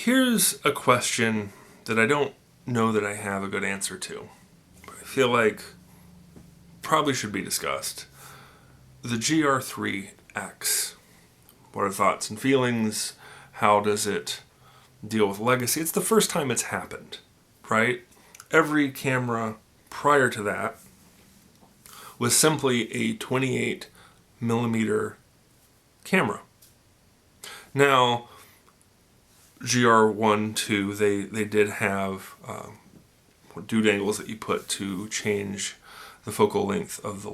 Here's a question that I don't know that I have a good answer to, but I feel like probably should be discussed. The GR3X. What are thoughts and feelings? How does it deal with legacy? It's the first time it's happened, right? Every camera prior to that was simply a 28 millimeter camera. Now, GR1, 2, they did have dude angles that you put to change the focal length of the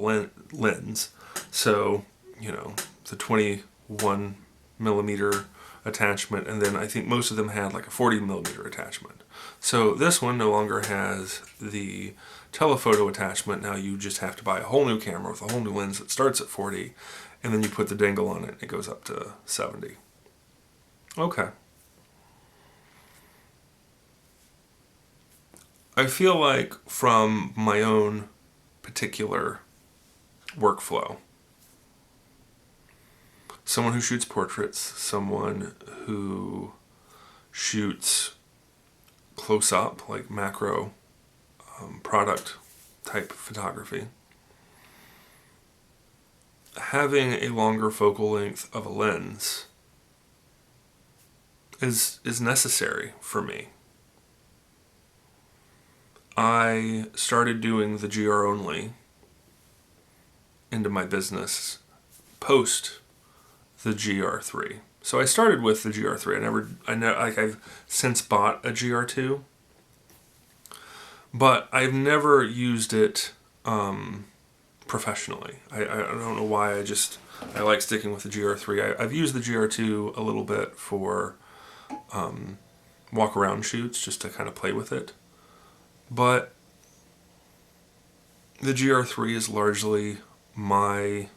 lens. So, the 21 millimeter attachment, and then I think most of them had like a 40 millimeter attachment. So this one no longer has the telephoto attachment. Now you just have to buy a whole new camera with a whole new lens that starts at 40, and then you put the dangle on it and it goes up to 70. Okay. I feel like from my own particular workflow, someone who shoots portraits, someone who shoots close up, like macro product type photography, having a longer focal length of a lens is necessary for me. I started doing the GR only into my business post the GR3. So I started with the GR3. I've since bought a GR2, but I've never used it professionally. I don't know why. I like sticking with the GR3. I've used the GR2 a little bit for walk around shoots, just to kind of play with it. But the GR3 is largely my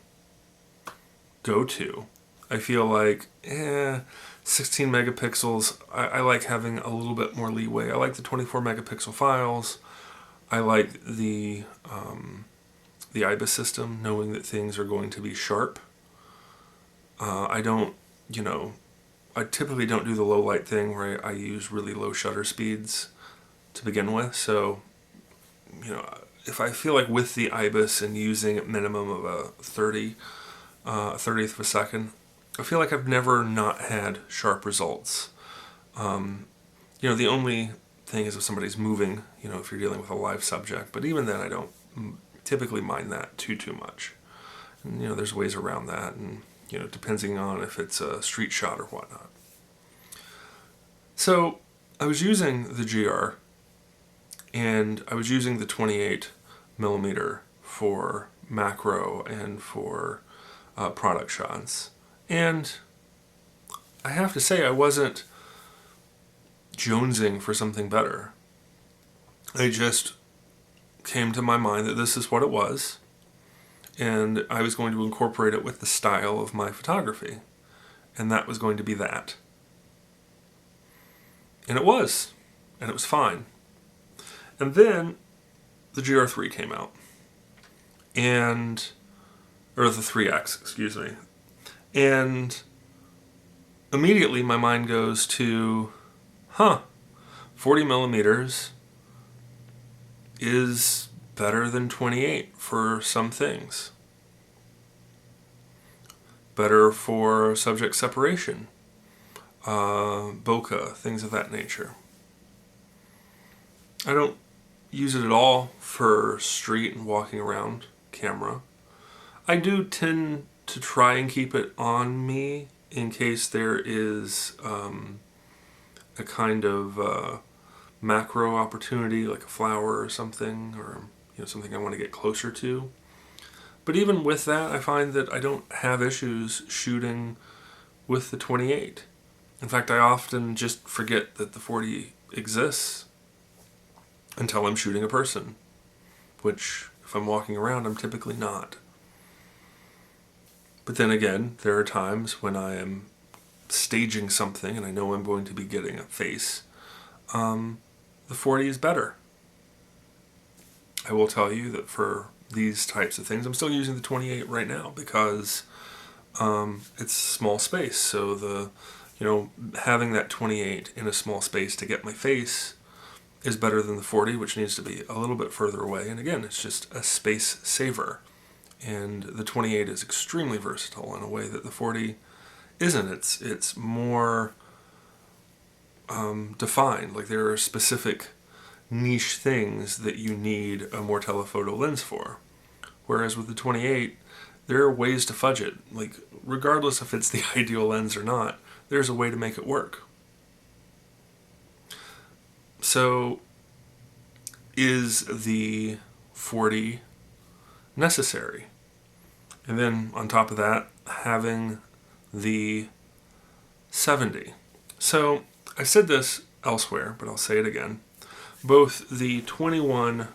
go-to. I feel like, 16 megapixels, I like having a little bit more leeway. I like the 24 megapixel files. I like the IBIS system, knowing that things are going to be sharp. I typically don't do the low light thing where I use really low shutter speeds to begin with. So, if I feel like with the IBIS and using a minimum of a 30th of a second, I feel like I've never not had sharp results. The only thing is if somebody's moving, if you're dealing with a live subject, but even then I don't typically mind that too much. And, there's ways around that, and, depending on if it's a street shot or whatnot. So I was using the GR, and I was using the 28 millimeter for macro and for product shots. And I have to say, I wasn't jonesing for something better. I just came to my mind that this is what it was, and I was going to incorporate it with the style of my photography, and that was going to be that. And it was fine. And then the GR3 came out, or the 3X, excuse me. And immediately my mind goes to, 40 millimeters is better than 28 for some things. Better for subject separation, bokeh, things of that nature. I don't use it at all for street and walking around camera. I do tend to try and keep it on me in case there is a kind of macro opportunity, like a flower or something, or something I want to get closer to. But even with that, I find that I don't have issues shooting with the 28. In fact, I often just forget that the 40 exists until I'm shooting a person, which, if I'm walking around, I'm typically not. But then again, there are times when I am staging something and I know I'm going to be getting a face. The 40 is better. I will tell you that for these types of things, I'm still using the 28 right now because it's small space. So having that 28 in a small space to get my face is better than the 40, which needs to be a little bit further away. And again, it's just a space saver. And the 28 is extremely versatile in a way that the 40 isn't. It's more defined. Like, there are specific niche things that you need a more telephoto lens for. Whereas with the 28, there are ways to fudge it. Like, regardless if it's the ideal lens or not, there's a way to make it work. So, is the 40 necessary? And then on top of that, having the 70. So, I said this elsewhere, but I'll say it again. Both the 21mm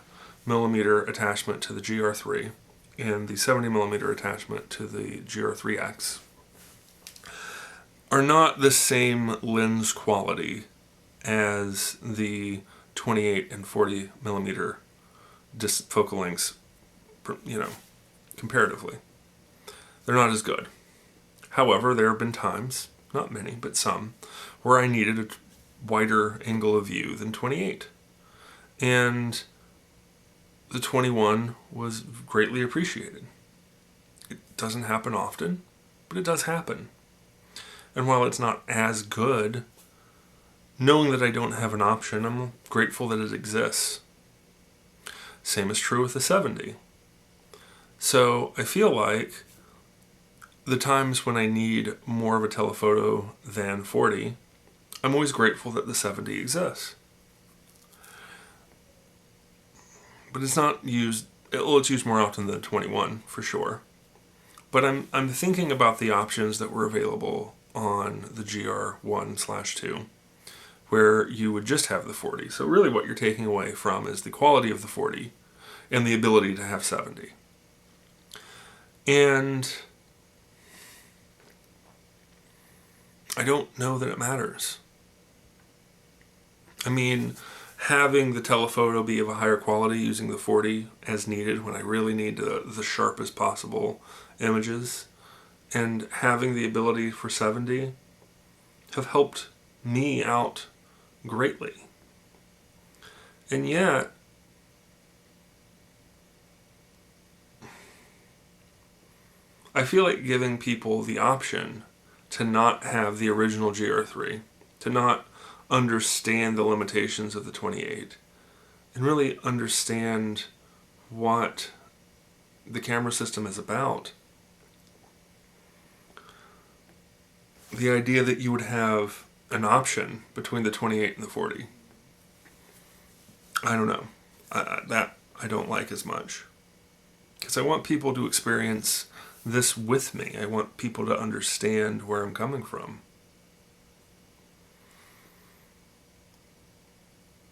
attachment to the GR3 and the 70mm attachment to the GR3X are not the same lens quality as the 28 and 40mm focal lengths, comparatively. They're not as good. However, there have been times, not many, but some, where I needed a wider angle of view than 28. And the 21 was greatly appreciated. It doesn't happen often, but it does happen. And while it's not as good, knowing that I don't have an option, I'm grateful that it exists. Same is true with the 70. So I feel like the times when I need more of a telephoto than 40, I'm always grateful that the 70 exists. But it's not used, it's used more often than the 21, for sure. But I'm thinking about the options that were available on the GR1/2, where you would just have the 40. So really what you're taking away from is the quality of the 40 and the ability to have 70. And I don't know that it matters. I mean, having the telephoto be of a higher quality using the 40 as needed when I really need the sharpest possible images, and having the ability for 70 have helped me out greatly. And yet, I feel like giving people the option to not have the original GR3, to not understand the limitations of the 28, and really understand what the camera system is about. The idea that you would have an option between the 28 and the 40, I don't know. That I don't like as much. Because I want people to experience this with me. I want people to understand where I'm coming from.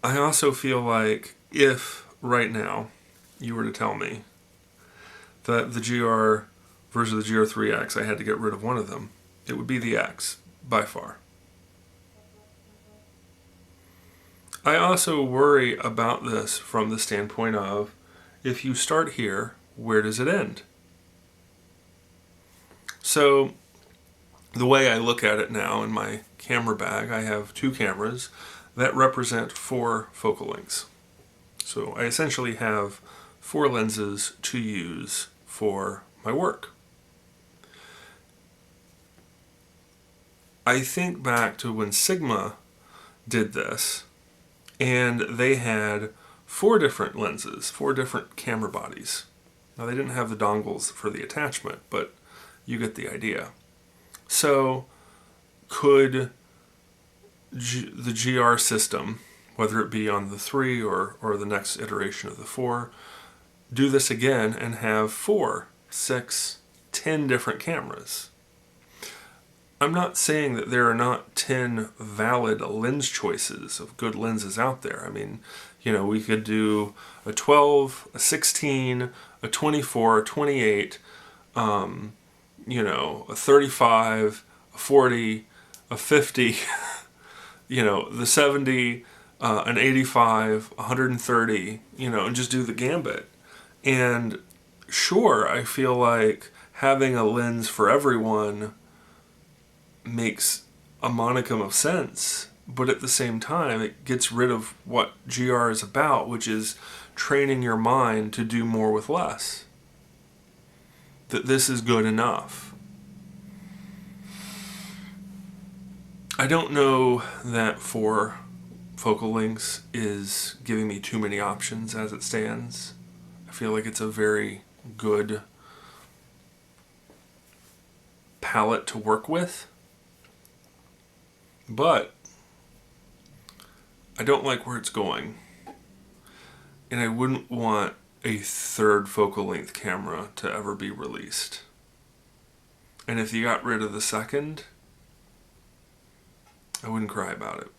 I also feel like if right now you were to tell me that the GR versus the GR3X, I had to get rid of one of them, it would be the X, by far. I also worry about this from the standpoint of, if you start here, where does it end? So, the way I look at it now in my camera bag, I have 2 cameras that represent 4 focal lengths. So I essentially have 4 lenses to use for my work. I think back to when Sigma did this, and they had 4 different lenses, 4 different camera bodies. Now, they didn't have the dongles for the attachment, but you get the idea. So, could the GR system, whether it be on the 3 or the next iteration of the 4, do this again and have 4, 6, 10 different cameras? I'm not saying that there are not 10 valid lens choices of good lenses out there. I mean, we could do a 12, a 16, a 24, a 28, a 35, a 40, a 50, the 70, an 85, 130, and just do the gambit. And sure, I feel like having a lens for everyone makes a monicum of sense, but at the same time, it gets rid of what GR is about, which is training your mind to do more with less. That this is good enough. I don't know that for focal lengths is giving me too many options as it stands. I feel like it's a very good palette to work with. But I don't like where it's going. And I wouldn't want a third focal length camera to ever be released. And if you got rid of the second, I wouldn't cry about it.